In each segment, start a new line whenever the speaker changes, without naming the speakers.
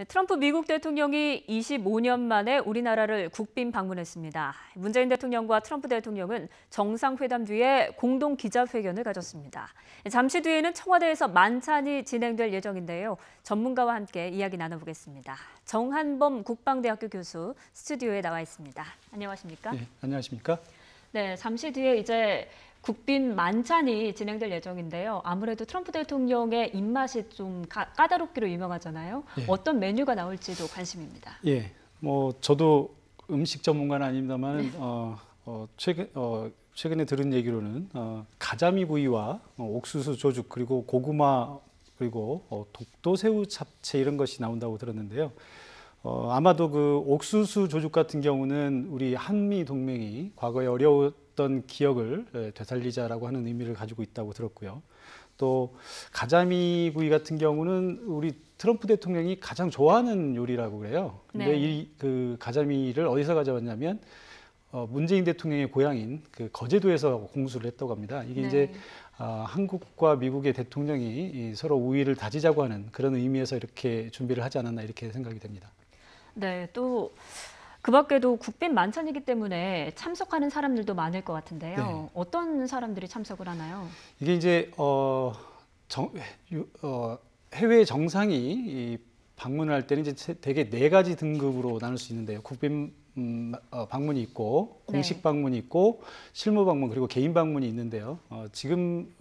트럼프 미국 대통령이 25년 만에 우리나라를 국빈 방문했습니다. 문재인 대통령과 트럼프 대통령은 정상회담 뒤에 공동 기자회견을 가졌습니다. 잠시 뒤에는 청와대에서 만찬이 진행될 예정인데요. 전문가와 함께 이야기 나눠보겠습니다. 정한범 국방대학교 교수 스튜디오에 나와 있습니다. 안녕하십니까?
네, 안녕하십니까?
네, 잠시 뒤에 이제 국빈 만찬이 진행될 예정인데요. 아무래도 트럼프 대통령의 입맛이 좀 까다롭기로 유명하잖아요.
예.
어떤 메뉴가 나올지도 관심입니다.
예, 뭐 저도 음식 전문가는 아닙니다만 최근에 들은 얘기로는 가자미 구이와 옥수수 조죽 그리고 고구마 그리고 독도새우 잡채 이런 것이 나온다고 들었는데요. 아마도 그 옥수수 조죽 같은 경우는 우리 한미 동맹이 과거에 어려웠던 기억을 되살리자라고 하는 의미를 가지고 있다고 들었고요. 또 가자미 구이 같은 경우는 우리 트럼프 대통령이 가장 좋아하는 요리라고 그래요. 근데
네.
이 그 가자미를 어디서 가져왔냐면 문재인 대통령의 고향인 그 거제도에서 공수를 했다고 합니다. 이게
네.
이제 한국과 미국의 대통령이 서로 우위를 다지자고 하는 그런 의미에서 이렇게 준비를 하지 않았나 이렇게 생각이 됩니다.
네, 또 그 밖에도 국빈 만찬이기 때문에 참석하는 사람들도 많을 것 같은데요.
네.
어떤 사람들이 참석을 하나요?
이게 이제 해외 정상이 이 방문을 할 때는 이제 대개 네 가지 등급으로 나눌 수 있는데요. 국빈 방문이 있고 공식
네.
방문이 있고 실무 방문 그리고 개인 방문이 있는데요. 지금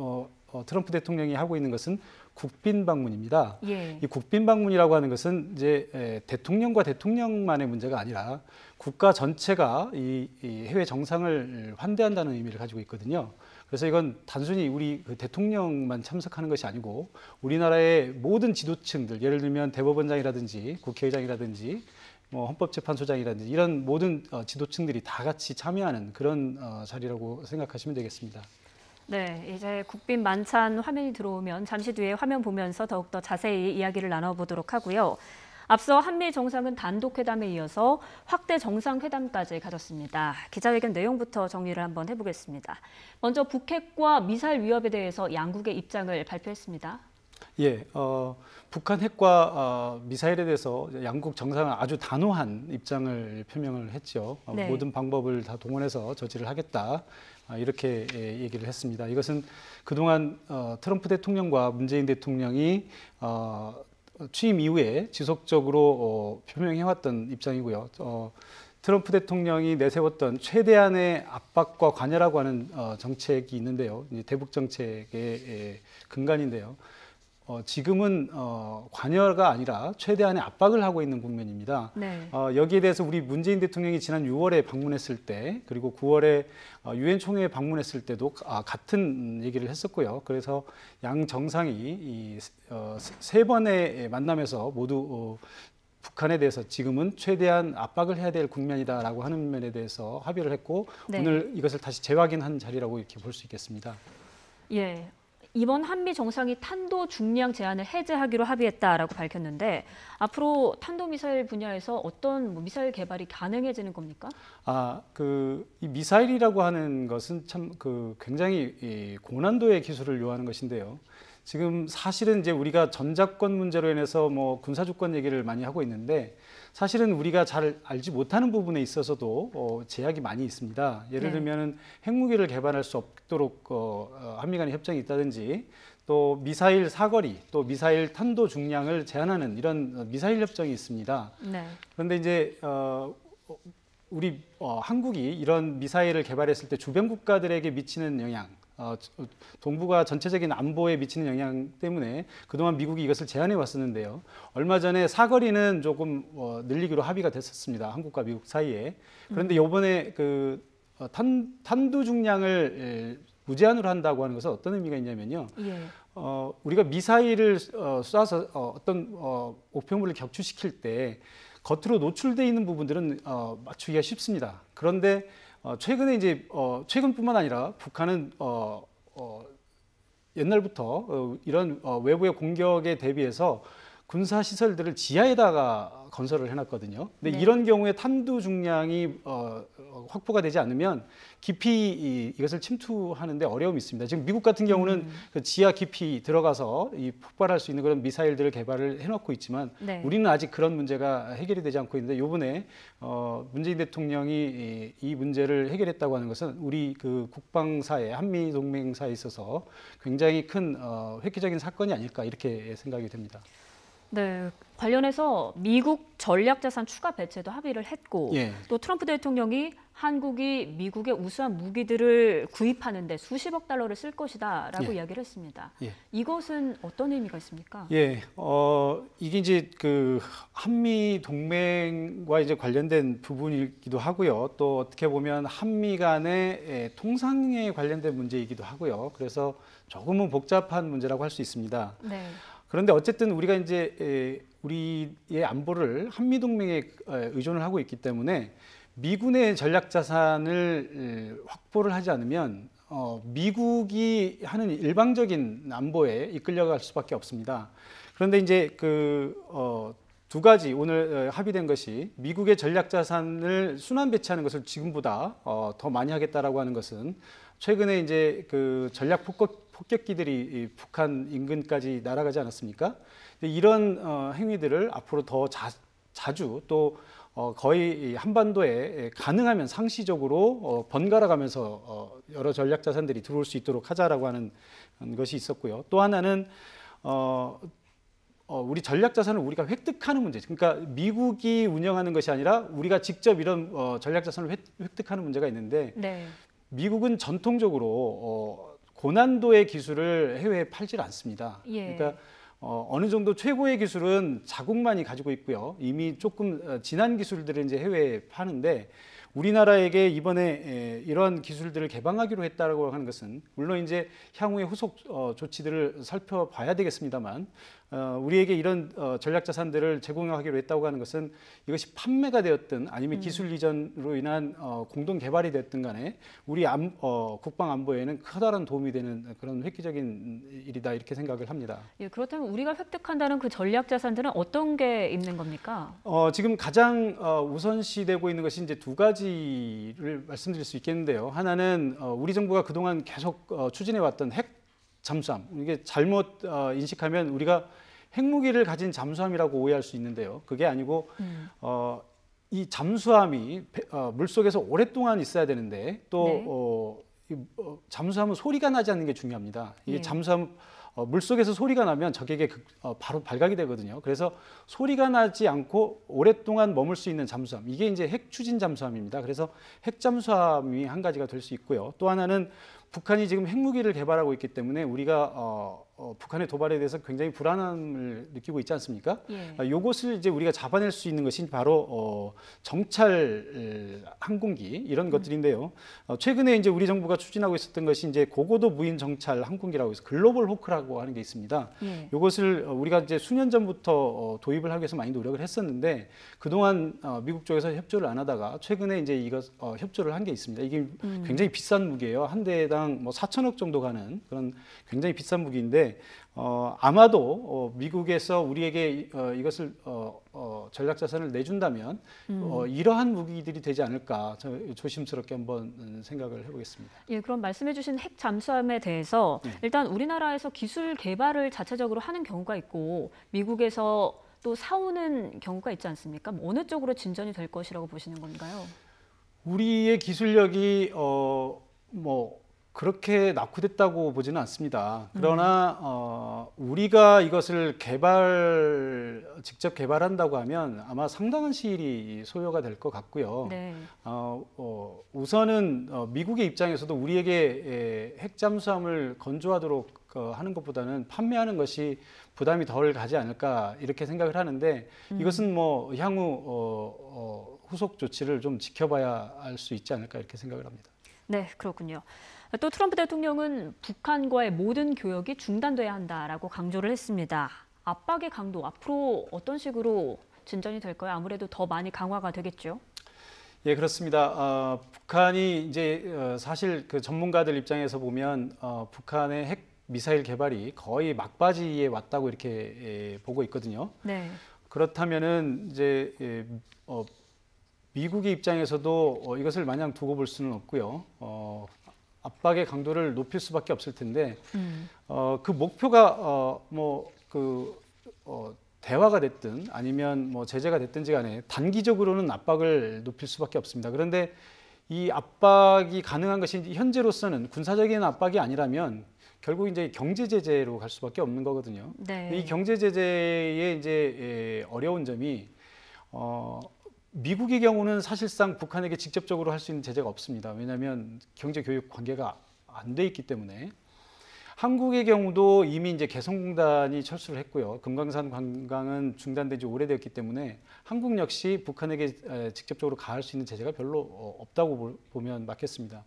트럼프 대통령이 하고 있는 것은 국빈 방문입니다.
예.
이 국빈 방문이라고 하는 것은 이제 대통령과 대통령만의 문제가 아니라 국가 전체가 이 해외 정상을 환대한다는 의미를 가지고 있거든요. 그래서 이건 단순히 우리 그 대통령만 참석하는 것이 아니고 우리나라의 모든 지도층들, 예를 들면 대법원장이라든지 국회의장이라든지 헌법재판소장이라든지 이런 모든 지도층들이 다 같이 참여하는 그런 자리라고 생각하시면 되겠습니다.
네, 이제 국빈 만찬 화면이 들어오면 잠시 뒤에 화면 보면서 더욱더 자세히 이야기를 나눠보도록 하고요. 앞서 한미 정상은 단독 회담에 이어서 확대 정상회담까지 가졌습니다. 기자회견 내용부터 정리를 한번 해보겠습니다. 먼저 북핵과 미사일 위협에 대해서 양국의 입장을 발표했습니다.
예, 북한 핵과 미사일에 대해서 양국 정상은 아주 단호한 입장을 표명을 했죠.
네.
모든 방법을 다 동원해서 저지를 하겠다. 이렇게 얘기를 했습니다. 이것은 그동안 트럼프 대통령과 문재인 대통령이 취임 이후에 지속적으로 표명해왔던 입장이고요. 트럼프 대통령이 내세웠던 최대한의 압박과 관여라고 하는 정책이 있는데요. 이제 대북 정책의 근간인데요. 지금은 관여가 아니라 최대한의 압박을 하고 있는 국면입니다.
네.
여기에 대해서 우리 문재인 대통령이 지난 6월에 방문했을 때 그리고 9월에 유엔 총회에 방문했을 때도 같은 얘기를 했었고요. 그래서 양 정상이 이 세 번의 만남에서 모두 북한에 대해서 지금은 최대한 압박을 해야 될 국면이다라고 하는 면에 대해서 합의를 했고
네.
오늘 이것을 다시 재확인한 자리라고 이렇게 볼 수 있겠습니다.
예. 이번 한미 정상이 탄도 중량 제한을 해제하기로 합의했다라고 밝혔는데 앞으로 탄도미사일 분야에서 어떤 미사일 개발이 가능해지는 겁니까?
이 미사일이라고 하는 것은 참 굉장히 이 고난도의 기술을 요하는 것인데요. 지금 사실은 이제 우리가 전작권 문제로 인해서 뭐 군사주권 얘기를 많이 하고 있는데 사실은 우리가 잘 알지 못하는 부분에 있어서도 제약이 많이 있습니다. 예를
네.
들면은 핵무기를 개발할 수 없도록 한미 간의 협정이 있다든지 또 미사일 사거리 또 미사일 탄도 중량을 제한하는 이런 미사일 협정이 있습니다.
네.
그런데 이제 우리 한국이 이런 미사일을 개발했을 때 주변 국가들에게 미치는 영향, 동북아 전체적인 안보에 미치는 영향 때문에 그동안 미국이 이것을 제한해 왔었는데요. 얼마 전에 사거리는 조금 늘리기로 합의가 됐었습니다. 한국과 미국 사이에. 그런데 이번에 그 탄두 중량을 무제한으로 한다고 하는 것은 어떤 의미가 있냐면요.
예.
우리가 미사일을 쏴서 어떤 목표물을 격추시킬 때 겉으로 노출되어 있는 부분들은 맞추기가 쉽습니다. 그런데 최근에 이제 최근뿐만 아니라 북한은 옛날부터 이런 외부의 공격에 대비해서 군사 시설들을 지하에다가 건설을 해놨거든요. 근데
네.
이런 경우에 탄두 중량이 확보가 되지 않으면 깊이 이것을 침투하는데 어려움이 있습니다. 지금 미국 같은 경우는 그 지하 깊이 들어가서 이 폭발할 수 있는 그런 미사일들을 개발을 해놓고 있지만
네.
우리는 아직 그런 문제가 해결이 되지 않고 있는데 이번에 문재인 대통령이 이 문제를 해결했다고 하는 것은 우리 그 국방사에 한미 동맹사에 있어서 굉장히 큰 획기적인 사건이 아닐까 이렇게 생각이 됩니다.
네, 관련해서 미국 전략자산 추가 배치에도 합의를 했고
예.
또 트럼프 대통령이 한국이 미국의 우수한 무기들을 구입하는데 수십억 달러를 쓸 것이다라고
예.
이야기를 했습니다.
예.
이것은 어떤 의미가 있습니까?
예, 이게 이제 그 한미 동맹과 이제 관련된 부분이기도 하고요. 또 어떻게 보면 한미 간의 통상에 관련된 문제이기도 하고요. 그래서 조금은 복잡한 문제라고 할 수 있습니다.
네.
그런데 어쨌든 우리가 이제 우리의 안보를 한미 동맹에 의존을 하고 있기 때문에 미군의 전략 자산을 확보를 하지 않으면 미국이 하는 일방적인 안보에 이끌려갈 수밖에 없습니다. 그런데 이제 두 가지 오늘 합의된 것이 미국의 전략 자산을 순환 배치하는 것을 지금보다 더 많이 하겠다라고 하는 것은 최근에 이제 그 전략 폭격기들이 북한 인근까지 날아가지 않았습니까? 이런 행위들을 앞으로 더 자주 또 거의 한반도에 가능하면 상시적으로 번갈아 가면서 여러 전략 자산들이 들어올 수 있도록 하자라고 하는 것이 있었고요. 또 하나는 우리 전략 자산을 우리가 획득하는 문제. 그러니까 미국이 운영하는 것이 아니라 우리가 직접 이런 전략 자산을 획득하는 문제가 있는데
네.
미국은 전통적으로 고난도의 기술을 해외에 팔질 않습니다.
예.
그러니까 어느 정도 최고의 기술은 자국만이 가지고 있고요. 이미 조금 진한 기술들을 이제 해외에 파는데 우리나라에게 이번에 이러한 기술들을 개방하기로 했다고 하는 것은 물론 이제 향후의 후속 조치들을 살펴봐야 되겠습니다만 우리에게 이런 전략 자산들을 제공하기로 했다고 하는 것은 이것이 판매가 되었든 아니면 기술 이전으로 인한 공동 개발이 됐든 간에 우리 국방 안보에는 커다란 도움이 되는 그런 획기적인 일이다 이렇게 생각을 합니다.
예, 그렇다면 우리가 획득한다는 그 전략 자산들은 어떤 게 있는 겁니까?
지금 가장 우선시되고 있는 것이 이제 두 가지를 말씀드릴 수 있겠는데요. 하나는 우리 정부가 그동안 계속 추진해왔던 핵 잠수함. 이게 잘못 인식하면 우리가 핵무기를 가진 잠수함이라고 오해할 수 있는데요. 그게 아니고 이 잠수함이 물속에서 오랫동안 있어야 되는데 또 잠수함은 소리가 나지 않는 게 중요합니다. 이게 잠수함 물속에서 소리가 나면 적에게 바로 발각이 되거든요. 그래서 소리가 나지 않고 오랫동안 머물 수 있는 잠수함. 이게 이제 핵 추진 잠수함입니다. 그래서 핵 잠수함이 한 가지가 될 수 있고요. 또 하나는 북한이 지금 핵무기를 개발하고 있기 때문에 우리가 북한의 도발에 대해서 굉장히 불안함을 느끼고 있지 않습니까?
예.
이것을 이제 우리가 잡아낼 수 있는 것이 바로 정찰 항공기 이런 것들인데요. 최근에 이제 우리 정부가 추진하고 있었던 것이 이제 고고도 무인 정찰 항공기라고 해서 글로벌 호크라고 하는 게 있습니다.
예.
이것을 우리가 이제 수년 전부터 도입을 하기 위해서 많이 노력을 했었는데 그동안 미국 쪽에서 협조를 안 하다가 최근에 이제 이것 협조를 한 게 있습니다. 이게 굉장히 비싼 무기예요. 한 대당 뭐 4천억 정도 가는 그런 굉장히 비싼 무기인데 아마도 미국에서 우리에게 이것을 전략 자산을 내준다면 이러한 무기들이 되지 않을까 조심스럽게 한번 생각을 해보겠습니다.
예, 그럼 말씀해주신 핵 잠수함에 대해서 일단 우리나라에서 기술 개발을 자체적으로 하는 경우가 있고 미국에서 또 사오는 경우가 있지 않습니까? 뭐 어느 쪽으로 진전이 될 것이라고 보시는 건가요?
우리의 기술력이 그렇게 낙후됐다고 보지는 않습니다. 그러나 우리가 이것을 직접 개발한다고 하면 아마 상당한 시일이 소요가 될 것 같고요.
네.
우선은 미국의 입장에서도 우리에게 핵 잠수함을 건조하도록 하는 것보다는 판매하는 것이 부담이 덜 가지 않을까 이렇게 생각을 하는데 이것은 뭐 향후 후속 조치를 좀 지켜봐야 할 수 있지 않을까 이렇게 생각을 합니다.
네, 그렇군요. 또 트럼프 대통령은 북한과의 모든 교역이 중단돼야 한다라고 강조를 했습니다. 압박의 강도 앞으로 어떤 식으로 진전이 될까요? 아무래도 더 많이 강화가 되겠죠.
예, 그렇습니다. 북한이 이제 사실 그 전문가들 입장에서 보면 북한의 핵 미사일 개발이 거의 막바지에 왔다고 이렇게 보고 있거든요.
네.
그렇다면은 이제 미국의 입장에서도 이것을 마냥 두고 볼 수는 없고요. 압박의 강도를 높일 수밖에 없을 텐데 그 목표가 대화가 됐든 아니면 뭐 제재가 됐든지 간에 단기적으로는 압박을 높일 수밖에 없습니다. 그런데 이 압박이 가능한 것이 현재로서는 군사적인 압박이 아니라면 결국 이제 경제 제재로 갈 수밖에 없는 거거든요.
네.
이 경제 제재의 이제 어려운 점이 미국의 경우는 사실상 북한에게 직접적으로 할 수 있는 제재가 없습니다. 왜냐하면 경제 교육 관계가 안 돼 있기 때문에. 한국의 경우도 이미 이제 개성공단이 철수를 했고요. 금강산 관광은 중단된 지 오래되었기 때문에 한국 역시 북한에게 직접적으로 가할 수 있는 제재가 별로 없다고 보면 맞겠습니다.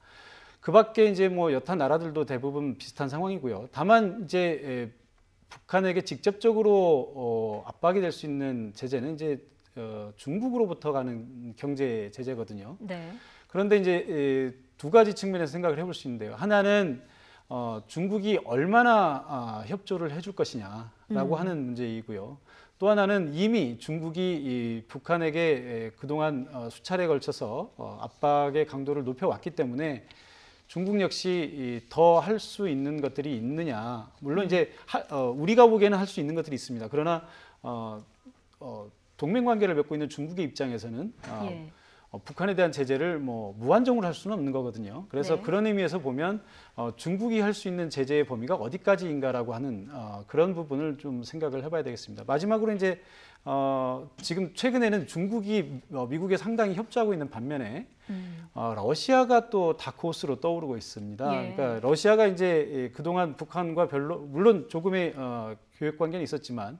그 밖에 이제 뭐 여타 나라들도 대부분 비슷한 상황이고요. 다만 이제 북한에게 직접적으로 압박이 될 수 있는 제재는 이제 중국으로부터 가는 경제 제재거든요.
네.
그런데 이제 두 가지 측면에서 생각을 해볼 수 있는데요. 하나는 중국이 얼마나 협조를 해줄 것이냐라고 하는 문제이고요. 또 하나는 이미 중국이 북한에게 그동안 수차례에 걸쳐서 압박의 강도를 높여왔기 때문에 중국 역시 더 할 수 있는 것들이 있느냐. 물론 이제 우리가 보기에는 할 수 있는 것들이 있습니다. 그러나 동맹 관계를 맺고 있는 중국의 입장에서는
예.
북한에 대한 제재를 뭐 무한정으로 할 수는 없는 거거든요. 그래서
네.
그런 의미에서 보면 중국이 할 수 있는 제재의 범위가 어디까지인가라고 하는 그런 부분을 좀 생각을 해봐야 되겠습니다. 마지막으로 이제 지금 최근에는 중국이 미국에 상당히 협조하고 있는 반면에 러시아가 또 다크호스로 떠오르고 있습니다.
예.
그러니까 러시아가 이제 그동안 북한과 별로 물론 조금의 교역 관계는 있었지만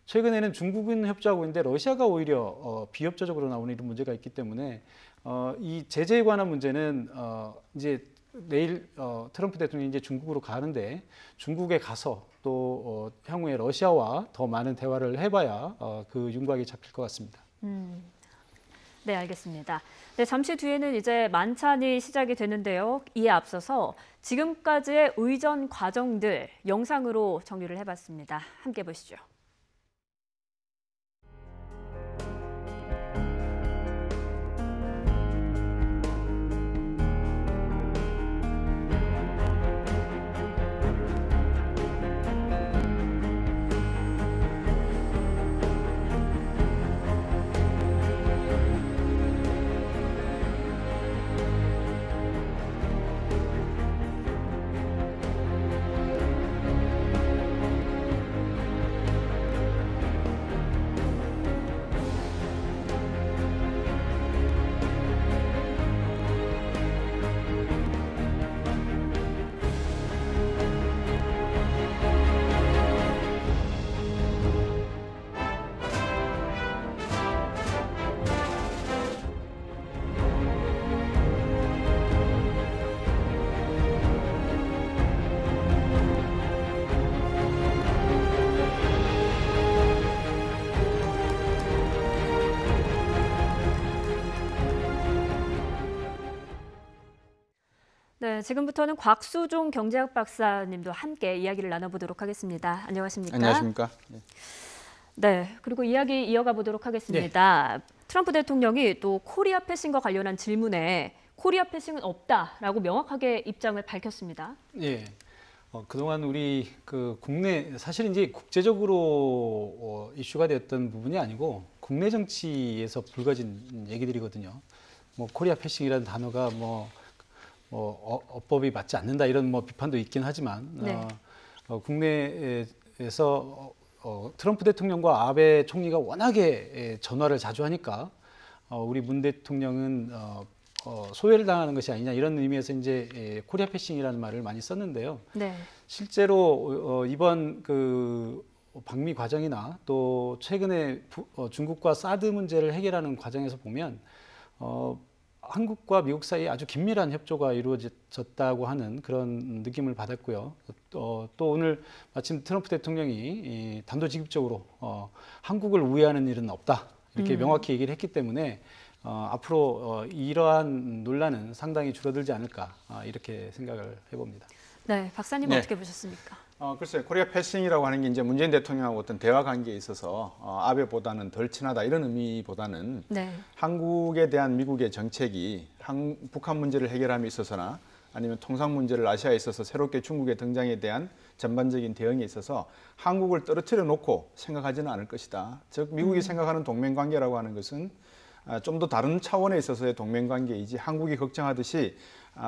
최근에는 중국은 협조하고 있는데 러시아가 오히려 비협조적으로 나오는 이런 문제가 있기 때문에 이 제재에 관한 문제는 이제 내일 트럼프 대통령이 이제 중국으로 가는데 중국에 가서 또 향후에 러시아와 더 많은 대화를 해봐야 그 윤곽이 잡힐 것 같습니다.
네, 알겠습니다. 네, 잠시 뒤에는 이제 만찬이 시작이 되는데요. 이에 앞서서 지금까지의 의전 과정들 영상으로 정리를 해봤습니다. 함께 보시죠. 네, 지금부터는 곽수종 경제학 박사님도 함께 이야기를 나눠보도록 하겠습니다. 안녕하십니까?
안녕하십니까?
네, 그리고 이야기 이어가 보도록 하겠습니다. 트럼프 대통령이 또 코리아 패싱과 관련한 질문에 코리아 패싱은 없다라고 명확하게 입장을 밝혔습니다.
예. 그동안 우리 그 국내 사실 이제 국제적으로 이슈가 되었던 부분이 아니고 국내 정치에서 불거진 얘기들이거든요. 뭐 코리아 패싱이라는 단어가 어법이 맞지 않는다 이런 비판도 있긴 하지만
네.
국내에서 트럼프 대통령과 아베 총리가 워낙에 전화를 자주 하니까 우리 문 대통령은 소외를 당하는 것이 아니냐 이런 의미에서 이제 코리아 패싱이라는 말을 많이 썼는데요.
네.
실제로 이번 그 방미 과정이나 또 최근에 중국과 사드 문제를 해결하는 과정에서 보면 한국과 미국 사이에 아주 긴밀한 협조가 이루어졌다고 하는 그런 느낌을 받았고요. 또 오늘 마침 트럼프 대통령이 단도직입적으로 한국을 우회하는 일은 없다 이렇게 명확히 얘기를 했기 때문에 앞으로 이러한 논란은 상당히 줄어들지 않을까 이렇게 생각을 해봅니다.
네, 박사님
네.
어떻게 보셨습니까?
글쎄요. 코리아 패싱이라고 하는 게 이제 문재인 대통령하고 어떤 대화 관계에 있어서 아베보다는 덜 친하다 이런 의미보다는
네.
한국에 대한 미국의 정책이 북한 문제를 해결함에 있어서나 아니면 통상 문제를 아시아에 있어서 새롭게 중국의 등장에 대한 전반적인 대응에 있어서 한국을 떨어뜨려 놓고 생각하지는 않을 것이다. 즉 미국이 생각하는 동맹관계라고 하는 것은 좀 더 다른 차원에 있어서의 동맹관계이지 한국이 걱정하듯이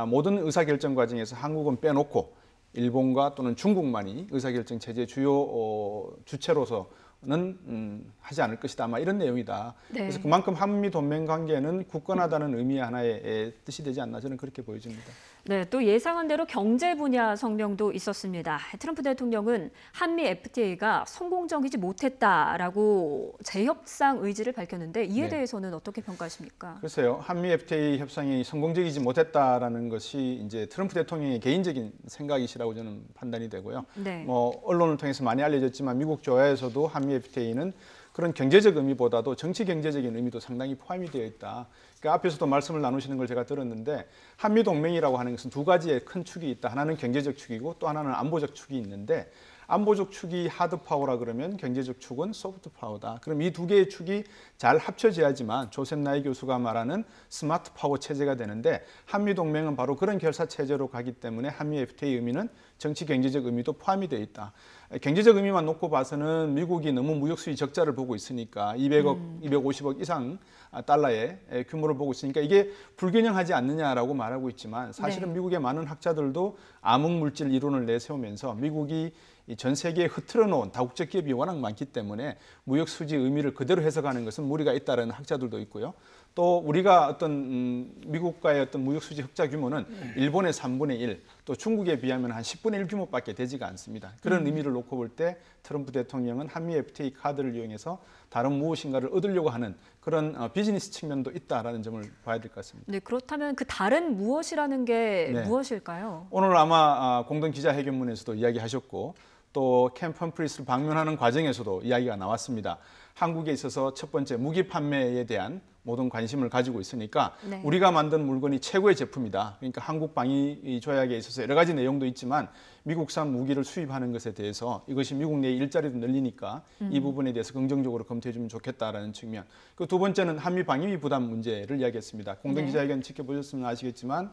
모든 의사결정 과정에서 한국은 빼놓고 일본과 또는 중국만이 의사결정 체제의 주요 주체로서는 하지 않을 것이다. 아마 이런 내용이다.
네.
그래서 그만큼 한미 동맹 관계는 굳건하다는 의미의 하나의 뜻이 되지 않나 저는 그렇게 보여집니다.
네, 또 예상한 대로 경제 분야 성명도 있었습니다. 트럼프 대통령은 한미 FTA가 성공적이지 못했다라고 재협상 의지를 밝혔는데 이에
네.
대해서는 어떻게 평가하십니까?
글쎄요, 한미 FTA 협상이 성공적이지 못했다라는 것이 이제 트럼프 대통령의 개인적인 생각이시라고 저는 판단이 되고요.
네.
뭐 언론을 통해서 많이 알려졌지만 미국 조야에서도 한미 FTA는 그런 경제적 의미보다도 정치 경제적인 의미도 상당히 포함이 되어 있다. 그러니까 앞에서도 말씀을 나누시는 걸 제가 들었는데 한미 동맹이라고 하는 것은 두 가지의 큰 축이 있다. 하나는 경제적 축이고 또 하나는 안보적 축이 있는데 안보적 축이 하드 파워라 그러면 경제적 축은 소프트 파워다. 그럼 이 두 개의 축이 잘 합쳐져야지만 조셉 나이 교수가 말하는 스마트 파워 체제가 되는데 한미 동맹은 바로 그런 결사 체제로 가기 때문에 한미 FTA 의미는 정치 경제적 의미도 포함이 되어 있다. 경제적 의미만 놓고 봐서는 미국이 너무 무역 수지 적자를 보고 있으니까 200억, 250억 이상 달러의 규모를 보고 있으니까 이게 불균형하지 않느냐라고 말하고 있지만 사실은
네.
미국의 많은 학자들도 암흑물질 이론을 내세우면서 미국이 전 세계에 흐트러 놓은 다국적 기업이 워낙 많기 때문에 무역 수지 의미를 그대로 해석하는 것은 무리가 있다는 학자들도 있고요. 또 우리가 어떤 미국과의 어떤 무역 수지 흑자 규모는 일본의 3분의 1, 또 중국에 비하면 한 10분의 1 규모밖에 되지가 않습니다. 그런 의미를 놓고 볼 때 트럼프 대통령은 한미 FTA 카드를 이용해서 다른 무엇인가를 얻으려고 하는 그런 비즈니스 측면도 있다라는 점을 봐야 될 것 같습니다.
네, 그렇다면 그 다른 무엇이라는 게
네.
무엇일까요?
오늘 아마 공동 기자회견문에서도 이야기하셨고 또 캠프 험프리스를 방문하는 과정에서도 이야기가 나왔습니다. 한국에 있어서 첫 번째 무기 판매에 대한 모든 관심을 가지고 있으니까
네.
우리가 만든 물건이 최고의 제품이다. 그러니까 한국 방위 조약에 있어서 여러 가지 내용도 있지만 미국산 무기를 수입하는 것에 대해서 이것이 미국 내 일자리도 늘리니까 이 부분에 대해서 긍정적으로 검토해 주면 좋겠다라는 측면. 그 두 번째는 한미 방위비 부담 문제를 이야기했습니다. 공동 기자회견 지켜보셨으면 아시겠지만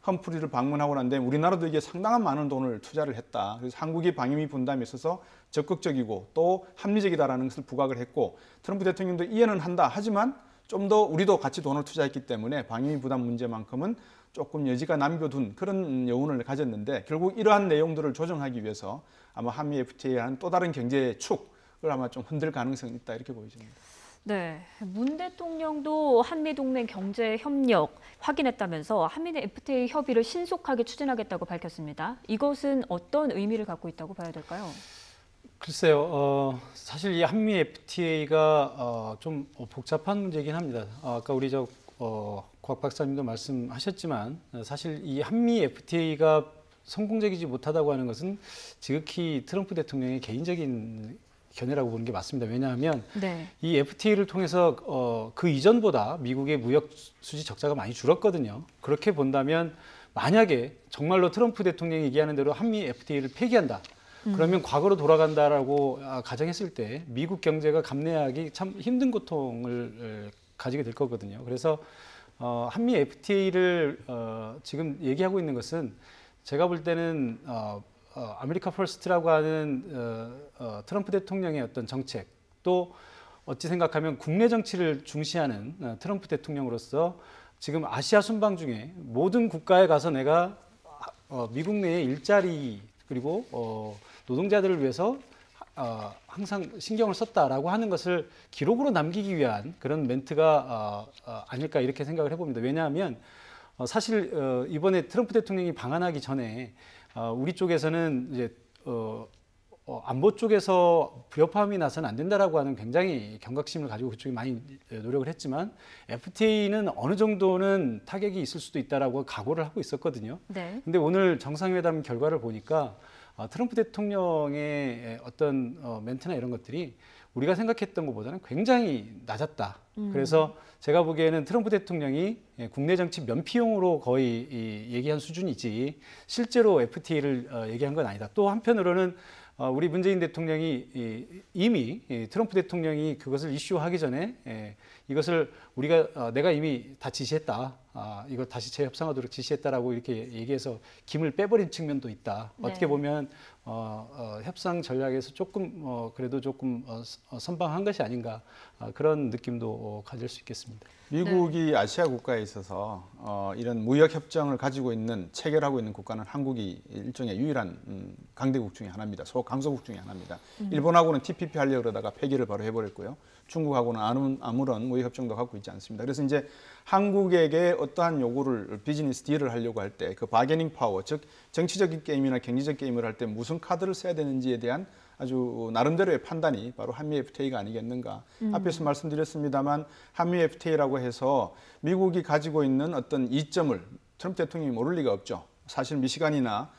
험프리를 방문하고 난 다음에 우리나라도 이게 상당한 많은 돈을 투자를 했다. 그래서 한국이 방위비 분담에 있어서 적극적이고 또 합리적이다라는 것을 부각을 했고 트럼프 대통령도 이해는 한다. 하지만 좀 더 우리도 같이 돈을 투자했기 때문에 방위비 부담 문제만큼은 조금 여지가 남겨둔 그런 여운을 가졌는데 결국 이러한 내용들을 조정하기 위해서 아마 한미 FTA라는 또 다른 경제 축을 아마 좀 흔들 가능성이 있다 이렇게 보여집니다.
네, 문 대통령도 한미 동맹 경제 협력 확인했다면서 한미 FTA 협의를 신속하게 추진하겠다고 밝혔습니다. 이것은 어떤 의미를 갖고 있다고 봐야 될까요?
글쎄요, 사실 이 한미 FTA가 좀 복잡한 문제이긴 합니다. 아까 우리 곽 박사님도 말씀하셨지만 사실 이 한미 FTA가 성공적이지 못하다고 하는 것은 지극히 트럼프 대통령의 개인적인 견해라고 보는 게 맞습니다. 왜냐하면
네.
이 FTA를 통해서 그 이전보다 미국의 무역 수지 적자가 많이 줄었거든요. 그렇게 본다면 만약에 정말로 트럼프 대통령이 얘기하는 대로 한미 FTA를 폐기한다. 그러면 과거로 돌아간다라고 가정했을 때 미국 경제가 감내하기 참 힘든 고통을 가지게 될 거거든요. 그래서 한미 FTA를 지금 얘기하고 있는 것은 제가 볼 때는 아메리카 퍼스트라고 하는 트럼프 대통령의 어떤 정책 또 어찌 생각하면 국내 정치를 중시하는 트럼프 대통령으로서 지금 아시아 순방 중에 모든 국가에 가서 내가 미국 내의 일자리 그리고 노동자들을 위해서 항상 신경을 썼다라고 하는 것을 기록으로 남기기 위한 그런 멘트가 아닐까 이렇게 생각을 해봅니다. 왜냐하면 사실 이번에 트럼프 대통령이 방한하기 전에 우리 쪽에서는 이제 안보 쪽에서 불협화음이 나서는 안 된다라고 하는 굉장히 경각심을 가지고 그쪽이 많이 노력을 했지만 FTA는 어느 정도는 타격이 있을 수도 있다라고 각오를 하고 있었거든요.
네.
근데 오늘 정상회담 결과를 보니까 트럼프 대통령의 어떤 멘트나 이런 것들이 우리가 생각했던 것보다는 굉장히 낮았다. 그래서 제가 보기에는 트럼프 대통령이 국내 정치 면피용으로 거의 얘기한 수준이지 실제로 FTA를 얘기한 건 아니다. 또 한편으로는 우리 문재인 대통령이 이미 트럼프 대통령이 그것을 이슈하기 전에 이것을 내가 이미 다 지시했다. 이거 다시 재협상하도록 지시했다라고 이렇게 얘기해서 김을 빼버린 측면도 있다.
네.
어떻게 보면 협상 전략에서 조금 그래도 조금 선방한 것이 아닌가 그런 느낌도 가질 수 있겠습니다.
미국이 아시아 국가에 있어서 이런 무역 협정을 가지고 있는 체결하고 있는 국가는 한국이 일종의 유일한 강대국 중에 하나입니다. 소강소국 중에 하나입니다. 일본하고는 TPP 하려고 그러다가 폐기를 바로 해버렸고요. 중국하고는 아무런 무역 협정도 갖고 있지 않습니다. 그래서 이제 한국에게 어떠한 요구를 비즈니스 딜을 하려고 할 때 그 바게닝 파워, 즉 정치적인 게임이나 경제적 게임을 할 때 무슨 카드를 써야 되는지에 대한 아주 나름대로의 판단이 바로 한미 FTA가 아니겠는가. 앞에서 말씀드렸습니다만 한미 FTA라고 해서 미국이 가지고 있는 어떤 이점을 트럼프 대통령이 모를 리가 없죠. 사실 미시간이나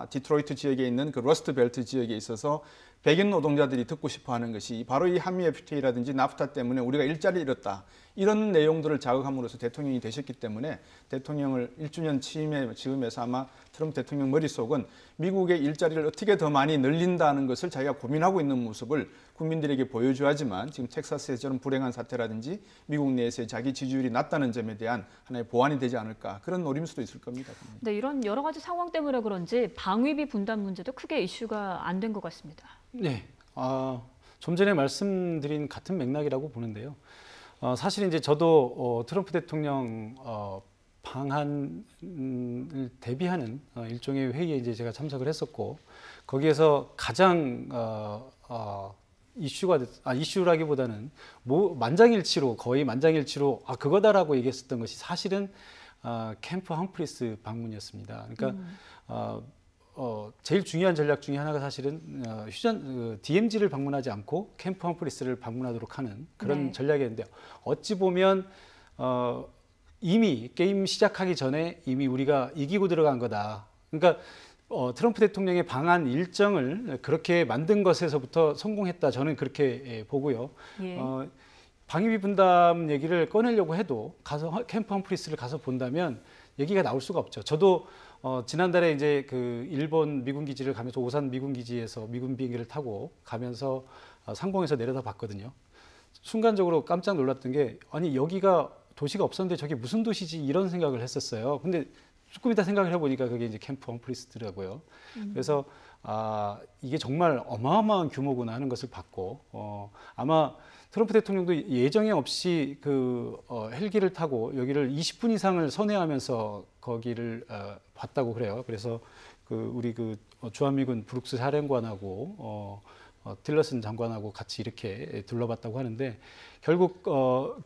디트로이트 지역에 있는 그 러스트 벨트 지역에 있어서 백인 노동자들이 듣고 싶어 하는 것이 바로 이 한미 FTA라든지 나프타 때문에 우리가 일자리를 잃었다. 이런 내용들을 자극함으로써 대통령이 되셨기 때문에 대통령을 1주년 취임에 즈음해서 아마 트럼프 대통령 머릿속은 미국의 일자리를 어떻게 더 많이 늘린다는 것을 자기가 고민하고 있는 모습을 국민들에게 보여줘야지만 지금 텍사스의 저런 불행한 사태라든지 미국 내에서의 자기 지지율이 낮다는 점에 대한 하나의 보완이 되지 않을까 그런 노림수도 있을 겁니다.
네, 이런 여러 가지 상황 때문에 그런지 방위비 분담 문제도 크게 이슈가 안 된 것 같습니다.
네, 좀 전에 말씀드린 같은 맥락이라고 보는데요. 사실 이제 저도 트럼프 대통령 방한을 대비하는 일종의 회의에 이제 제가 참석을 했었고 거기에서 가장 이슈라기보다는 거의 만장일치로 그거다라고 얘기했었던 것이 사실은 캠프 험프리스 방문이었습니다. 그러니까 제일 중요한 전략 중에 하나가 사실은 DMZ를 방문하지 않고 캠프 험프리스를 방문하도록 하는 그런
네.
전략이었는데 어찌 보면 이미 게임 시작하기 전에 이미 우리가 이기고 들어간 거다. 그러니까 트럼프 대통령의 방한 일정을 그렇게 만든 것에서부터 성공했다. 저는 그렇게 보고요.
예.
방위비 분담 얘기를 꺼내려고 해도 가서 캠프 험프리스를 가서 본다면 얘기가 나올 수가 없죠. 저도 지난달에 이제 그 일본 미군 기지를 가면서 오산 미군 기지에서 미군 비행기를 타고 가면서 상공에서 내려다 봤거든요. 순간적으로 깜짝 놀랐던 게 아니 여기가 도시가 없었는데 저게 무슨 도시지 이런 생각을 했었어요. 근데 조금 이따 생각을 해보니까 그게 이제 캠프 험프리스더라고요. 그래서 이게 정말 어마어마한 규모구나 하는 것을 봤고 아마 트럼프 대통령도 예정에 없이 헬기를 타고 여기를 20분 이상을 선회하면서 거기를 봤다고 그래요. 그래서 우리 주한미군 브룩스 사령관하고 틸러슨 장관하고 같이 이렇게 둘러봤다고 하는데 결국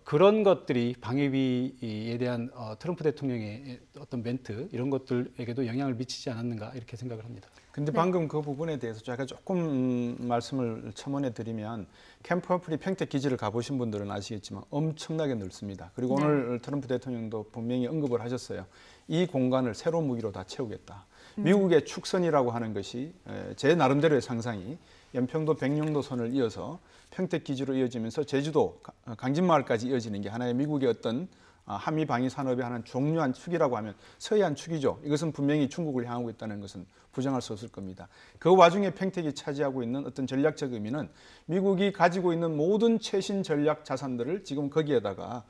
그런 것들이 방위비에 대한 트럼프 대통령의 어떤 멘트 이런 것들에게도 영향을 미치지 않았는가 이렇게 생각을 합니다.
근데 방금 그 부분에 대해서 제가 조금 말씀을 첨언해 드리면 캠프 험프리 평택 기지를 가보신 분들은 아시겠지만 엄청나게 넓습니다. 그리고
네.
오늘 트럼프 대통령도 분명히 언급을 하셨어요. 이 공간을 새로운 무기로 다 채우겠다. 미국의 축선이라고 하는 것이 제 나름대로의 상상이 연평도 백령도 선을 이어서 평택 기지로 이어지면서 제주도 강진마을까지 이어지는 게 하나의 미국의 어떤 한미 방위 산업의 하나는 중요한 축이라고 하면 서해안 축이죠. 이것은 분명히 중국을 향하고 있다는 것은 부정할 수 없을 겁니다. 그 와중에 평택이 차지하고 있는 어떤 전략적 의미는 미국이 가지고 있는 모든 최신 전략 자산들을 지금 거기에다가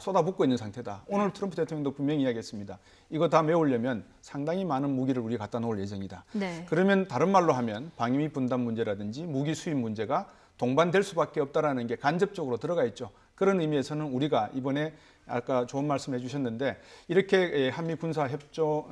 쏟아붓고 있는 상태다. 오늘 트럼프 대통령도 분명히 이야기했습니다. 이거 다 메우려면 상당히 많은 무기를 우리 갖다 놓을 예정이다.
네.
그러면 다른 말로 하면 방위비 분담 문제라든지 무기 수입 문제가 동반될 수밖에 없다라는 게 간접적으로 들어가 있죠. 그런 의미에서는 우리가 이번에 아까 좋은 말씀 해주셨는데 이렇게 한미 군사 협조,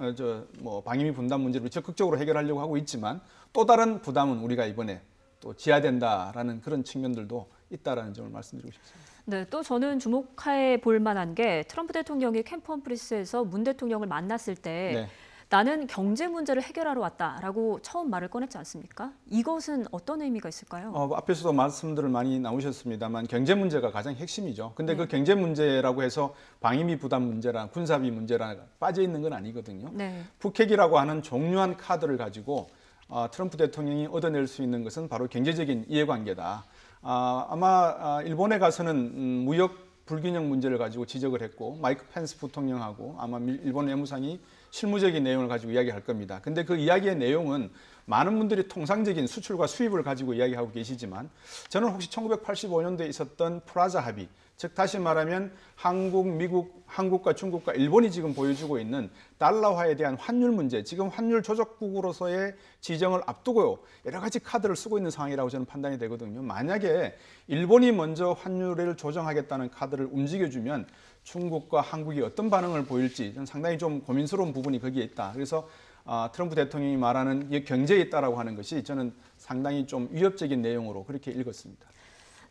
방위비 분담 문제를 적극적으로 해결하려고 하고 있지만 또 다른 부담은 우리가 이번에 또 지어야 된다라는 그런 측면들도 있다라는 점을 말씀드리고 싶습니다.
네, 또 저는 주목해 볼 만한 게 트럼프 대통령이 캠프 험프리스에서 문 대통령을 만났을 때
네.
나는 경제 문제를 해결하러 왔다라고 처음 말을 꺼냈지 않습니까? 이것은 어떤 의미가 있을까요?
앞에서도 말씀들을 많이 나오셨습니다만 경제 문제가 가장 핵심이죠. 근데 그 경제 문제라고 해서 방위비 부담 문제랑 군사비 문제랑 빠져 있는 건 아니거든요.
네.
북핵이라고 하는 종류한 카드를 가지고 트럼프 대통령이 얻어낼 수 있는 것은 바로 경제적인 이해관계다. 아마 일본에 가서는 무역 불균형 문제를 가지고 지적을 했고 마이크 펜스 부통령하고 아마 일본 외무상이 실무적인 내용을 가지고 이야기할 겁니다. 근데 그 이야기의 내용은 많은 분들이 통상적인 수출과 수입을 가지고 이야기하고 계시지만 저는 혹시 1985년도에 있었던 프라자 합의, 즉 다시 말하면 한국, 미국, 한국과 중국과 일본이 지금 보여주고 있는 달러화에 대한 환율 문제, 지금 환율 조작국으로서의 지정을 앞두고 여러 가지 카드를 쓰고 있는 상황이라고 저는 판단이 되거든요. 만약에 일본이 먼저 환율을 조정하겠다는 카드를 움직여주면 중국과 한국이 어떤 반응을 보일지 저는 상당히 좀 고민스러운 부분이 거기에 있다. 그래서 트럼프 대통령이 말하는 경제에 있다라고 하는 것이 저는 상당히 좀 위협적인 내용으로 그렇게 읽었습니다.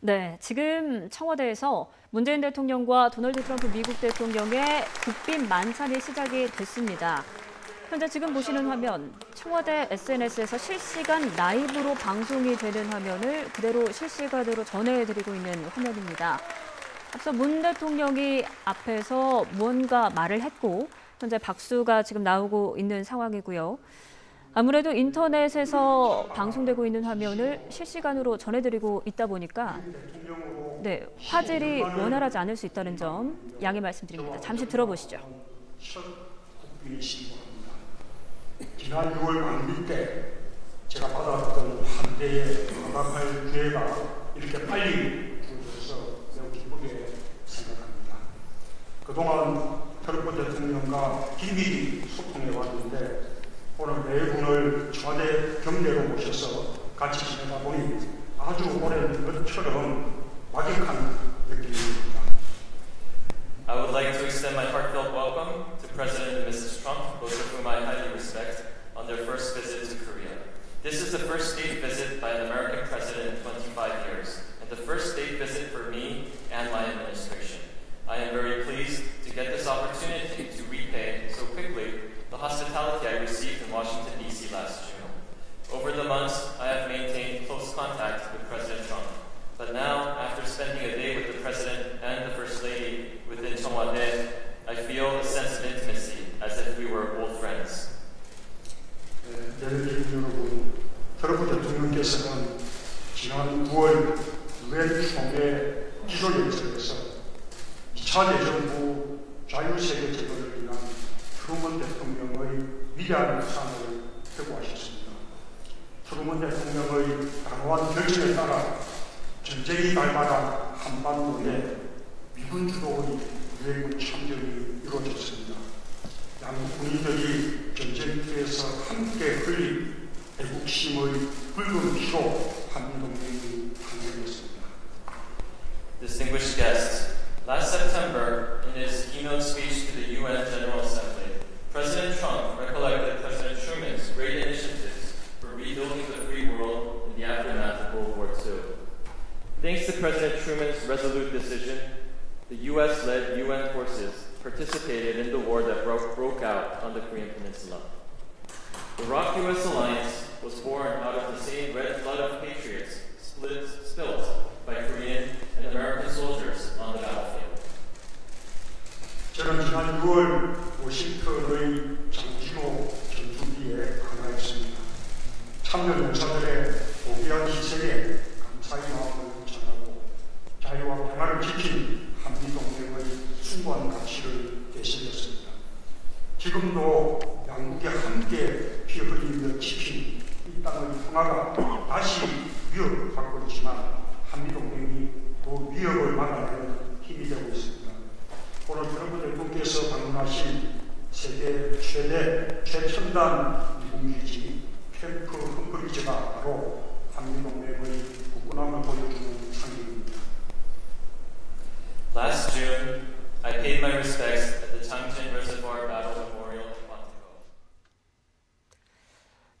네, 지금 청와대에서 문재인 대통령과 도널드 트럼프 미국 대통령의 국빈 만찬이 시작이 됐습니다. 현재 지금 보시는 화면, 청와대 SNS에서 실시간 라이브로 방송이 되는 화면을 그대로 실시간으로 전해드리고 있는 화면입니다. 앞서 문 대통령이 앞에서 무언가 말을 했고 현재 박수가 지금 나오고 있는 상황이고요. 아무래도 인터넷에서 방송되고 있는 화면을 실시간으로 전해드리고 있다 보니까 화질이 원활하지 않을 수 있다는 점 양해 말씀드립니다. 잠시 들어보시죠.
지난 6월 만기 때 제가 받았던 한 대의 허락할 기회가 이렇게 빨리 주어져서 매우 기쁘게 생각합니다. 그동안 트럼프 대통령과 긴밀히 소통해 왔는데 오늘 네 분을 청와대 경례로 모셔서 같이 지내다 보니 아주 오랜 것처럼 막역한 느낌입니다.
I would like to extend my heartfelt welcome to President and Mrs. Trump, both of whom I highly respect, on their first visit to Korea. This is the first state visit by an American president in 25 years, and the first state visit for me and my administration. I am very pleased to get this opportunity to repay so quickly the hospitality I received in Washington, D.C. last June. Over the months, I have maintained close contact with President Trump. But now, after spending a day with the President and the First Lady within Cheongwade, I feel a sense of intimacy, as if we were old friends.
여러분, 트럼프 대통령께서는 지난 9월 유엔 총회 기조연설에서 2차 대전후 자유세계 제도를 위한 트루먼 대통령의 위대한 우상을 회고하셨습니다. 트루먼 대통령의 단호한 결정에 따라 전쟁이 발발한 한반도에 미군 주도의 유엔군 참전이 이루어졌습니다. 양국 군인들이 전쟁터에서 함께 흘린 애국심의 붉은 피로 한미동맹이 탄생했습니다.
Distinguished guests, last September, in his keynote speech to the UN General Assembly, President Trump recollected President Truman's great initiatives for rebuilding the free world in the aftermath of World War II. Thanks to President Truman's resolute decision, the U.S.-led UN forces participated in the war that broke out on the Korean Peninsula. The ROK-US alliance was born out of the same red flood of patriots spilled by Korean and American soldiers on the battlefield.
저는 지난 6월 워싱턴의 장진호 전투기에 근무했습니다. 참전 용사들의 고귀한 희생에 감사의 마음을 전하고 자유와 평화를 지킨 한미동맹의 숭고한 가치를 대신했습니다. 지금도 양국이 함께 피 흘리며 지킨 이 땅의 평화가 다시 위협받고 있지만 한미동맹이 그 위협을 막아내는 힘이 되고 있습니다. 오늘 트럼프 대통령께서 방문하신 세계 최대 최첨단 미군기지 캠프 험브리지가 바로 한미동맹의 굳건함을 보여주는 상징입니다.
Last June, I paid my respects at the Changjin Reservoir Battle Memorial in Quantico.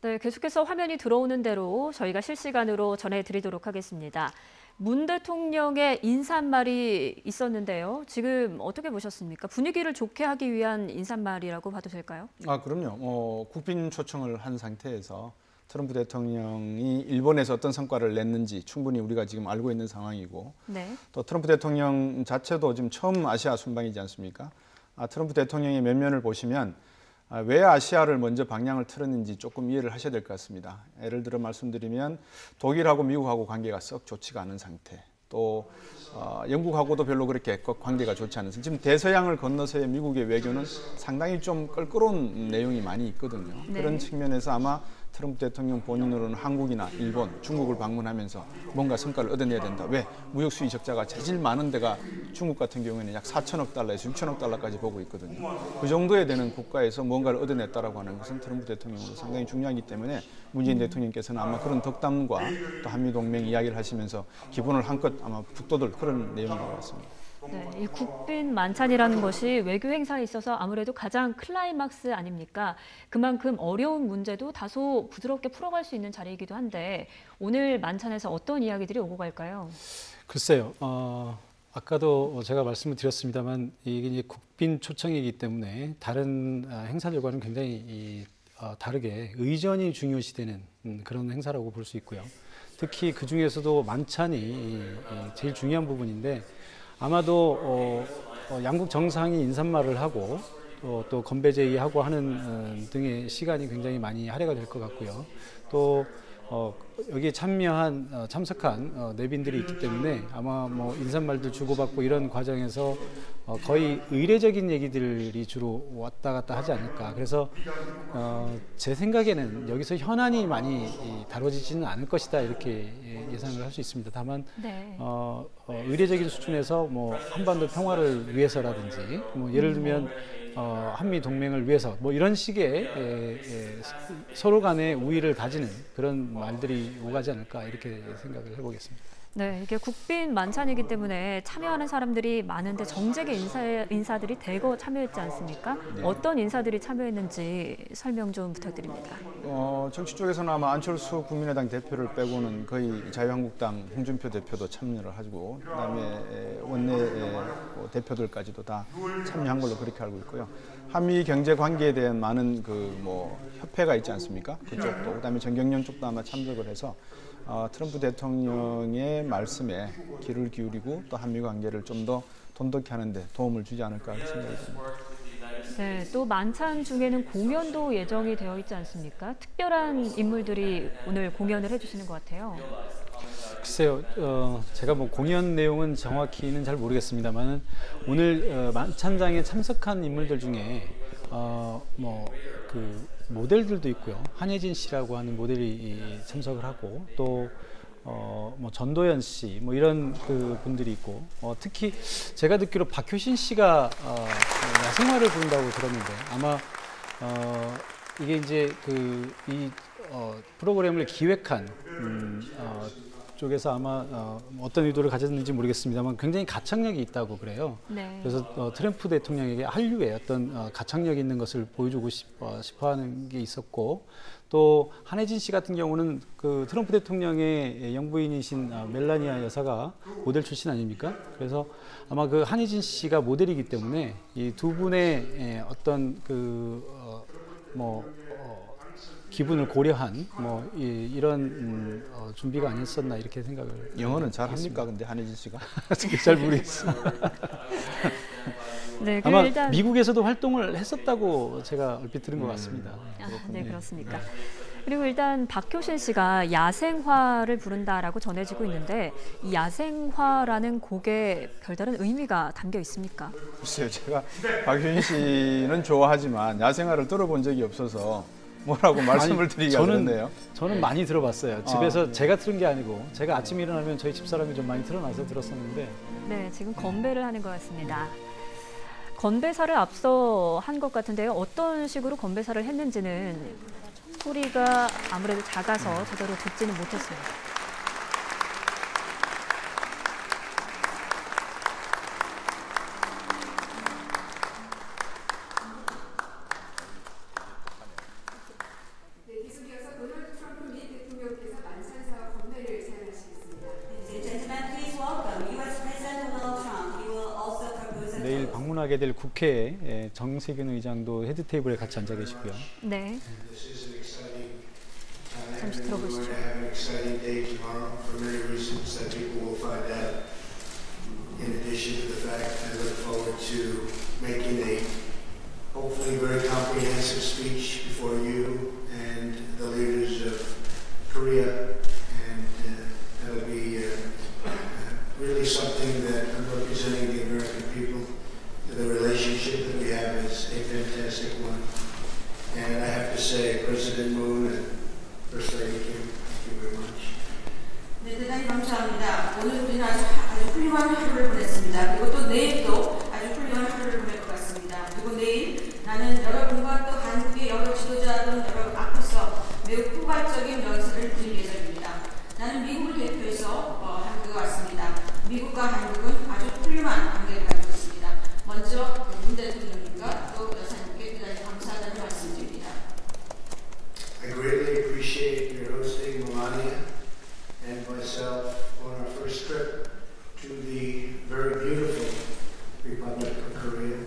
네, 계속해서 화면이 들어오는 대로 저희가 실시간으로 전해드리도록 하겠습니다. 문 대통령의 인사말이 있었는데요. 지금 어떻게 보셨습니까? 분위기를 좋게 하기 위한 인사말이라고 봐도 될까요?
그럼요. 국빈 초청을 한 상태에서 트럼프 대통령이 일본에서 어떤 성과를 냈는지 충분히 우리가 지금 알고 있는 상황이고
네.
또 트럼프 대통령 자체도 지금 처음 아시아 순방이지 않습니까? 트럼프 대통령의 면면을 보시면 왜 아시아를 먼저 방향을 틀었는지 조금 이해를 하셔야 될 것 같습니다. 예를 들어 말씀드리면 독일하고 미국하고 관계가 썩 좋지가 않은 상태, 또 영국하고도 별로 그렇게 관계가 좋지 않은 상태. 지금 대서양을 건너서의 미국의 외교는 상당히 좀 껄끄러운 내용이 많이 있거든요.
네.
그런 측면에서 아마 트럼프 대통령 본인으로는 한국이나 일본, 중국을 방문하면서 뭔가 성과를 얻어내야 된다. 왜? 무역 수입 적자가 제일 많은 데가 중국 같은 경우에는 약 4천억 달러에서 6천억 달러까지 보고 있거든요. 그 정도에 되는 국가에서 뭔가를 얻어냈다라고 하는 것은 트럼프 대통령으로 상당히 중요하기 때문에 문재인 대통령께서는 아마 그런 덕담과 또 한미동맹 이야기를 하시면서 기분을 한껏 아마 북돋을 그런 내용인 것 같습니다.
네, 이 국빈 만찬이라는 것이 외교 행사에 있어서 아무래도 가장 클라이막스 아닙니까? 그만큼 어려운 문제도 다소 부드럽게 풀어갈 수 있는 자리이기도 한데 오늘 만찬에서 어떤 이야기들이 오고 갈까요?
글쎄요. 아까도 제가 말씀을 드렸습니다만 이게 이제 국빈 초청이기 때문에 다른 행사들과는 굉장히 다르게 의전이 중요시되는 그런 행사라고 볼 수 있고요. 특히 그 중에서도 만찬이 제일 중요한 부분인데 아마도 양국 정상이 인사말을 하고 또 건배 제의하고 하는 등의 시간이 굉장히 많이 할애가 될 것 같고요. 또 여기에 참석한 내빈들이 있기 때문에 아마 뭐 인사말도 주고받고 이런 과정에서 거의 의례적인 얘기들이 주로 왔다 갔다 하지 않을까. 그래서 제 생각에는 여기서 현안이 많이 다뤄지지는 않을 것이다 이렇게 예상을 할 수 있습니다. 다만
네.
의례적인 수준에서 뭐 한반도 평화를 위해서라든지 뭐 예를 들면 한미 동맹을 위해서 뭐 이런 식의 서로 간의 우위를 다지는 그런 말들이 오가지 않을까 이렇게 생각을 해보겠습니다.
네, 이게 국빈 만찬이기 때문에 참여하는 사람들이 많은데 정재계 인사들이 대거 참여했지 않습니까?
네.
어떤 인사들이 참여했는지 설명 좀 부탁드립니다.
정치 쪽에서는 아마 안철수 국민의당 대표를 빼고는 거의 자유한국당 홍준표 대표도 참여를 하고 그다음에 원내 대표들까지도 다 참여한 걸로 그렇게 알고 있고요. 한미 경제 관계에 대한 많은 협회가 있지 않습니까? 그쪽도 그다음에 정경련 쪽도 아마 참석을 해서 트럼프 대통령의 말씀에 귀를 기울이고 또 한미 관계를 좀 더 돈독히 하는데 도움을 주지 않을까 생각이 듭니다.
네, 또 만찬 중에는 공연도 예정이 되어 있지 않습니까? 특별한 인물들이 오늘 공연을 해주시는 것 같아요.
글쎄요, 제가 뭐 공연 내용은 정확히는 잘 모르겠습니다만 오늘 만찬장에 참석한 인물들 중에 모델들도 있고요. 한혜진 씨라고 하는 모델이 참석을 하고 또 전도연 씨 뭐 이런 그 분들이 있고 특히 제가 듣기로 박효신 씨가 야생화를 부른다고 들었는데 아마 이게 이제 이 프로그램을 기획한 쪽에서 아마 어떤 의도를 가졌는지 모르겠습니다만 굉장히 가창력이 있다고 그래요.
네.
그래서 트럼프 대통령에게 한류의 어떤 가창력 있는 것을 보여주고 싶어하는 게 있었고 또 한혜진 씨 같은 경우는 그 트럼프 대통령의 영부인이신 멜라니아 여사가 모델 출신 아닙니까? 그래서 아마 그 한혜진 씨가 모델이기 때문에 이 두 분의 어떤 기분을 고려한 이런 준비가 아니었었나 이렇게 생각을.
영어는 잘 합니까? 근데 한혜진 씨가
잘 모르겠어요.
네,
아마
일단
미국에서도 활동을 했었다고 제가 얼핏 들은 것 같습니다.
네, 그렇습니까? 그리고 일단 박효신 씨가 야생화를 부른다라고 전해지고 있는데 이 야생화라는 곡에 별다른 의미가 담겨 있습니까?
글쎄요, 제가 박효신 씨는 좋아하지만 야생화를 들어본 적이 없어서 뭐라고 말씀을 드리기가 그렇네요.
저는 많이 들어봤어요. 집에서 제가 틀은 게 아니고 제가 아침에 일어나면 저희 집사람이 좀 많이 틀어놔서 들었었는데.
네, 지금 건배를 하는 것 같습니다. 건배사를 앞서 한 것 같은데요. 어떤 식으로 건배사를 했는지는 소리가 아무래도 작아서 제대로 듣지는 못했습니다.
내일 방문하게 될 국회에 정세균 의장도 헤드 테이블에 같이 앉아 계시고요.
네. 잠시 들어보시죠.
hopefully very comprehensive speech before you and the leaders of Korea, and that'll be really something that I'm representing the American people. The relationship that we have is a fantastic one, and I have to say, President Moon and First Lady Kim, thank you very much.
네, 대단히 감사합니다. 오늘 우리는 아주 훌륭한 하루를 보냈습니다. 그리고 또 내일도 아주 훌륭한 하루를 보낼 것 같습니다. 그리고 내일 나는 여러분과 또 한국의 여러 지도자들 여러분 앞에서 매우 포괄적인 연설을 드릴 예정입니다. 나는 미국을 대표해서 한국에 왔습니다. 미국과 한국은 아주 훌륭한 관계를 가지고 있습니다. 먼저 문 대통령님과 또 여사님께 대단히 감사하다는 말씀드립니다.
I greatly appreciate your hosting Melania and myself on our first trip to the very beautiful Republic of Korea.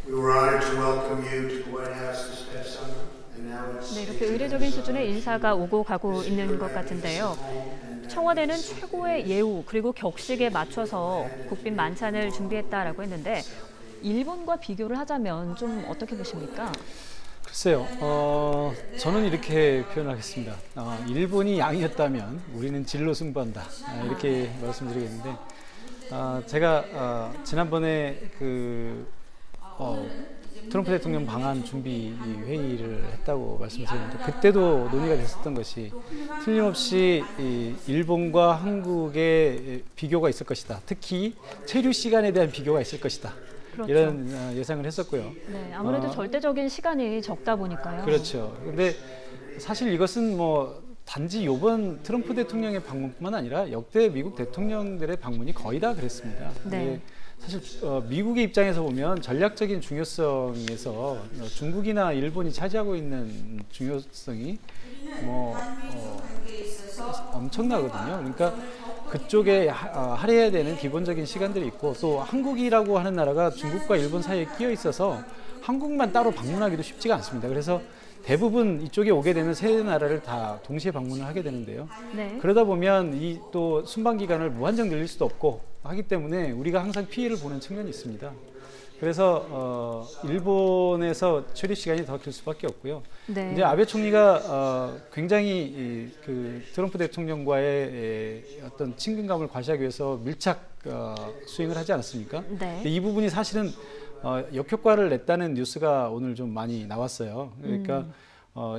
We were honored to welcome you to the White House this past summer, and now it's
네, 이렇게 의례적인 수준의 인사가 오고 가고 있는 것 같은데요. 청와대는 최고의 예우 그리고 격식에 맞춰서 국빈 만찬을 준비했다라고 했는데 일본과 비교를 하자면 좀 어떻게 보십니까?
글쎄요, 저는 이렇게 표현하겠습니다. 일본이 양이었다면 우리는 질로 승부한다. 이렇게 말씀드리겠는데, 제가 지난번에 트럼프 대통령 방한 준비 회의를 했다고 말씀드렸는데, 그때도 논의가 됐었던 것이 틀림없이 일본과 한국의 비교가 있을 것이다. 특히 체류 시간에 대한 비교가 있을 것이다. 그렇죠. 이런 예상을 했었고요.
네, 아무래도 절대적인 시간이 적다 보니까요.
그렇죠. 근데 사실 이것은 뭐 단지 이번 트럼프 대통령의 방문뿐만 아니라 역대 미국 대통령들의 방문이 거의 다 그랬습니다.
네.
사실 미국의 입장에서 보면 전략적인 중요성에서 중국이나 일본이 차지하고 있는 중요성이 엄청나거든요. 그러니까 그쪽에 할애해야 되는 기본적인 시간들이 있고, 또 한국이라고 하는 나라가 중국과 일본 사이에 끼어 있어서 한국만 따로 방문하기도 쉽지가 않습니다. 그래서 대부분 이쪽에 오게 되면 세 나라를 다 동시에 방문을 하게 되는데요.
네.
그러다 보면 이 또 순방 기간을 무한정 늘릴 수도 없고 하기 때문에 우리가 항상 피해를 보는 측면이 있습니다. 그래서 일본에서 체류 시간이 더 길 수밖에 없고요.
네.
이제 아베 총리가 굉장히 그 트럼프 대통령과의 어떤 친근감을 과시하기 위해서 밀착 수행을 하지 않았습니까?
네.
이 부분이 사실은 역효과를 냈다는 뉴스가 오늘 좀 많이 나왔어요. 그러니까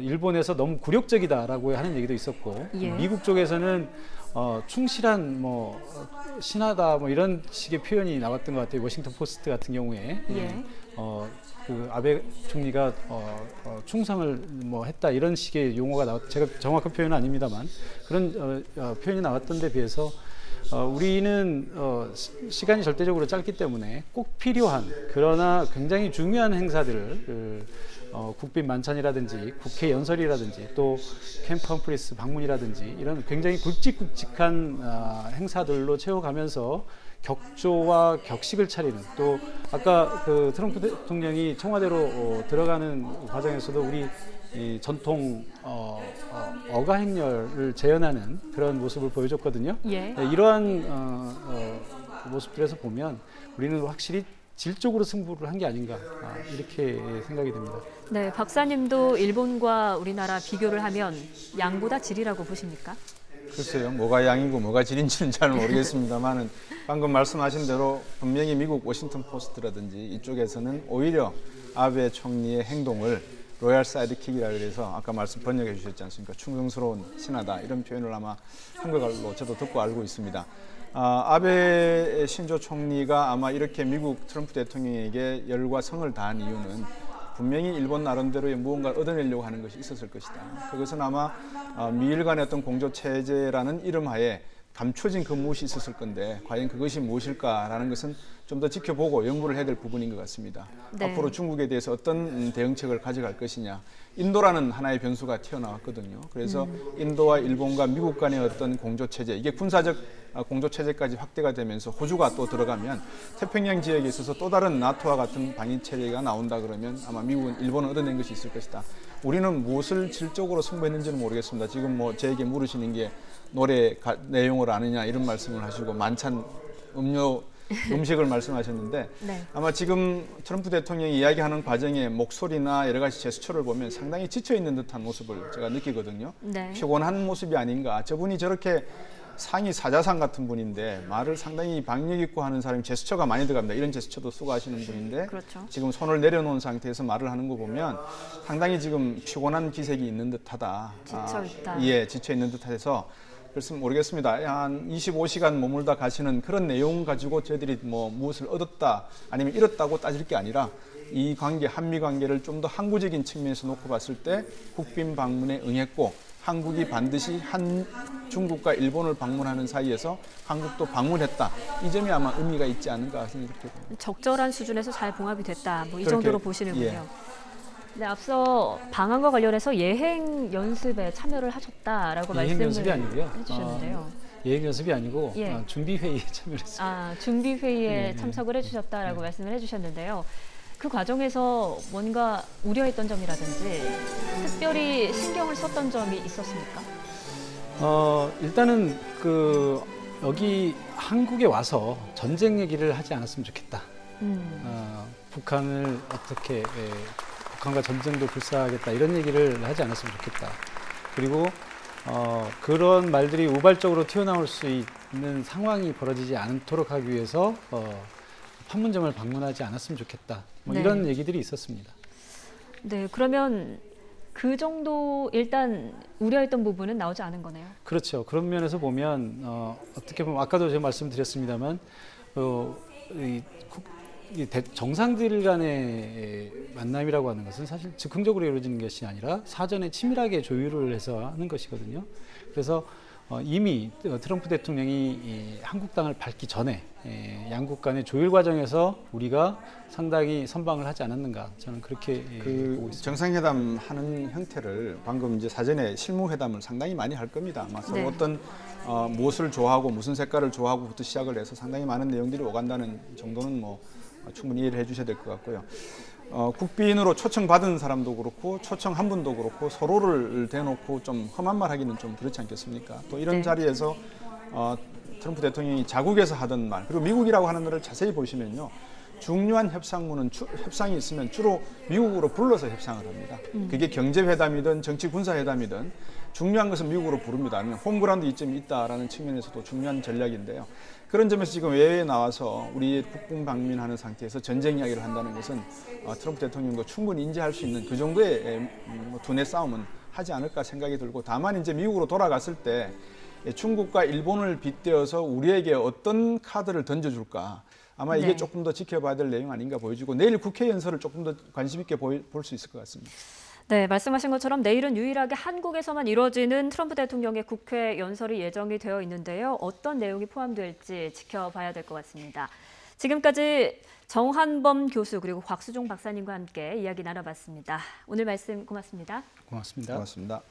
일본에서 너무 굴욕적이다라고 하는 얘기도 있었고,
예.
미국 쪽에서는 충실한 신하다 이런 식의 표현이 나왔던 것 같아요. 워싱턴 포스트 같은 경우에.
예.
그 아베 총리가 충성을 했다 이런 식의 용어가 제가 정확한 표현은 아닙니다만 그런 표현이 나왔던 데 비해서 우리는 시간이 절대적으로 짧기 때문에 꼭 필요한 그러나 굉장히 중요한 행사들을 국빈 만찬이라든지 국회 연설이라든지 또 캠프 컨퍼런스 방문이라든지 이런 굉장히 굵직굵직한 행사들로 채워가면서 격조와 격식을 차리는, 또 아까 그 트럼프 대통령이 청와대로 들어가는 과정에서도 우리 이 전통 어가 행렬을 재현하는 그런 모습을 보여줬거든요.
예.
이러한 모습들에서 보면 우리는 확실히 질적으로 승부를 한 게 아닌가 이렇게 생각이 됩니다.
네, 박사님도 일본과 우리나라 비교를 하면 양보다 질이라고 보십니까?
글쎄요, 뭐가 양이고 뭐가 질인지는 잘 모르겠습니다만은 방금 말씀하신 대로 분명히 미국 워싱턴 포스트라든지 이쪽에서는 오히려 아베 총리의 행동을 로얄 사이드킥이라 그래서 아까 번역해 주셨지 않습니까? 충성스러운 신하다 이런 표현을 아마 한국어로 저도 듣고 알고 있습니다. 아베 신조 총리가 아마 이렇게 미국 트럼프 대통령에게 열과 성을 다한 이유는 분명히 일본 나름대로의 무언가를 얻어내려고 하는 것이 있었을 것이다. 그것은 아마 미일 간의 어떤 공조체제라는 이름하에 감춰진 그 무엇이 있었을 건데 과연 그것이 무엇일까라는 것은 좀 더 지켜보고 연구를 해야 될 부분인 것 같습니다.
네.
앞으로 중국에 대해서 어떤 대응책을 가져갈 것이냐. 인도라는 하나의 변수가 튀어나왔거든요. 그래서 인도와 일본과 미국 간의 어떤 공조체제, 이게 군사적 공조체제까지 확대가 되면서 호주가 또 들어가면 태평양 지역에 있어서 또 다른 나토와 같은 방위체제가 나온다 그러면 아마 미국은 일본은 얻어낸 것이 있을 것이다. 우리는 무엇을 질적으로 승부했는지는 모르겠습니다. 지금 저에게 물으시는 게 노래 내용을 아느냐 이런 말씀을 하시고 만찬 음료 음식을 말씀하셨는데
네.
아마 지금 트럼프 대통령이 이야기하는 과정에 목소리나 여러 가지 제스처를 보면 상당히 지쳐 있는 듯한 모습을 제가 느끼거든요.
네.
피곤한 모습이 아닌가. 저분이 저렇게 상이 사자상 같은 분인데 말을 상당히 박력 있고 하는 사람이 제스처가 많이 들어갑니다. 이런 제스처도 쓰고 하시는 분인데
그렇죠.
지금 손을 내려놓은 상태에서 말을 하는 거 보면 상당히 지금 피곤한 기색이 있는 듯하다.
지쳐있다.
예, 지쳐 있는 듯해서 그래서 모르겠습니다. 한 25시간 머물다 가시는 그런 내용 가지고 저희들이 뭐 무엇을 얻었다 아니면 잃었다고 따질 게 아니라 이 관계, 한미 관계를 좀 더 항구적인 측면에서 놓고 봤을 때 국빈 방문에 응했고 한국이 반드시 중국과 일본을 방문하는 사이에서 한국도 방문했다. 이 점이 아마 의미가 있지 않은가 생각합니다.
적절한 수준에서 잘 봉합이 됐다. 뭐 이
그렇게,
정도로 보시는군요.
예.
네, 앞서 방한과 관련해서 예행 연습에 참여를 하셨다라고
예행
말씀을
연습이 아니고요.
해주셨는데요.
예행 연습이 아니고
예.
준비 회의에 참여했습니다.
아, 준비 회의에
네.
참석을 해주셨다라고 말씀을 해주셨는데요. 그 과정에서 뭔가 우려했던 점이라든지 특별히 신경을 썼던 점이 있었습니까?
일단은 여기 한국에 와서 전쟁 얘기를 하지 않았으면 좋겠다. 북한을 어떻게 북한과 전쟁도 불사하겠다 이런 얘기를 하지 않았으면 좋겠다. 그리고 그런 말들이 우발적으로 튀어나올 수 있는 상황이 벌어지지 않도록 하기 위해서 판문점을 방문하지 않았으면 좋겠다. 뭐
네.
이런 얘기들이 있었습니다.
네, 그러면 그 정도 일단 우려했던 부분은 나오지 않은 거네요.
그렇죠. 그런 면에서 보면 어떻게 보면 아까도 제가 말씀드렸습니다만 정상들 간의 만남이라고 하는 것은 사실 즉흥적으로 이루어지는 것이 아니라 사전에 치밀하게 조율을 해서 하는 것이거든요. 그래서 이미 트럼프 대통령이 한국 땅을 밟기 전에 양국 간의 조율 과정에서 우리가 상당히 선방을 하지 않았는가 저는 그렇게 보고 있습니다.
정상회담 하는 형태를 방금 이제 사전에 실무회담을 상당히 많이 할 겁니다. 아마 서로
네.
어떤 무엇을 좋아하고 무슨 색깔을 좋아하고부터 시작을 해서 상당히 많은 내용들이 오간다는 정도는 뭐 충분히 이해를 해주셔야 될 것 같고요. 국빈으로 초청받은 사람도 그렇고 초청한 분도 그렇고 서로를 대놓고 좀 험한 말 하기는 좀 그렇지 않겠습니까? 또 이런
네.
자리에서 트럼프 대통령이 자국에서 하던 말 그리고 미국이라고 하는 나라를 자세히 보시면요. 중요한 협상문은 협상이 있으면 주로 미국으로 불러서 협상을 합니다. 그게 경제회담이든 정치-군사회담이든 중요한 것은 미국으로 부릅니다. 아니면 홈그라운드 이점이 있다라는 측면에서도 중요한 전략인데요. 그런 점에서 지금 외외에 나와서 우리 국빈 방문하는 상태에서 전쟁 이야기를 한다는 것은 트럼프 대통령도 충분히 인지할 수 있는 그 정도의 두뇌 싸움은 하지 않을까 생각이 들고 다만 이제 미국으로 돌아갔을 때 중국과 일본을 빗대어서 우리에게 어떤 카드를 던져줄까 아마 이게
네.
조금 더 지켜봐야 될 내용 아닌가 보여지고 내일 국회 연설을 조금 더 관심 있게 볼 수 있을 것 같습니다.
네, 말씀하신 것처럼 내일은 유일하게 한국에서만 이루어지는 트럼프 대통령의 국회 연설이 예정이 되어 있는데요. 어떤 내용이 포함될지 지켜봐야 될 것 같습니다. 지금까지 정한범 교수 그리고 곽수종 박사님과 함께 이야기 나눠봤습니다. 오늘 말씀 고맙습니다.
고맙습니다.
고맙습니다.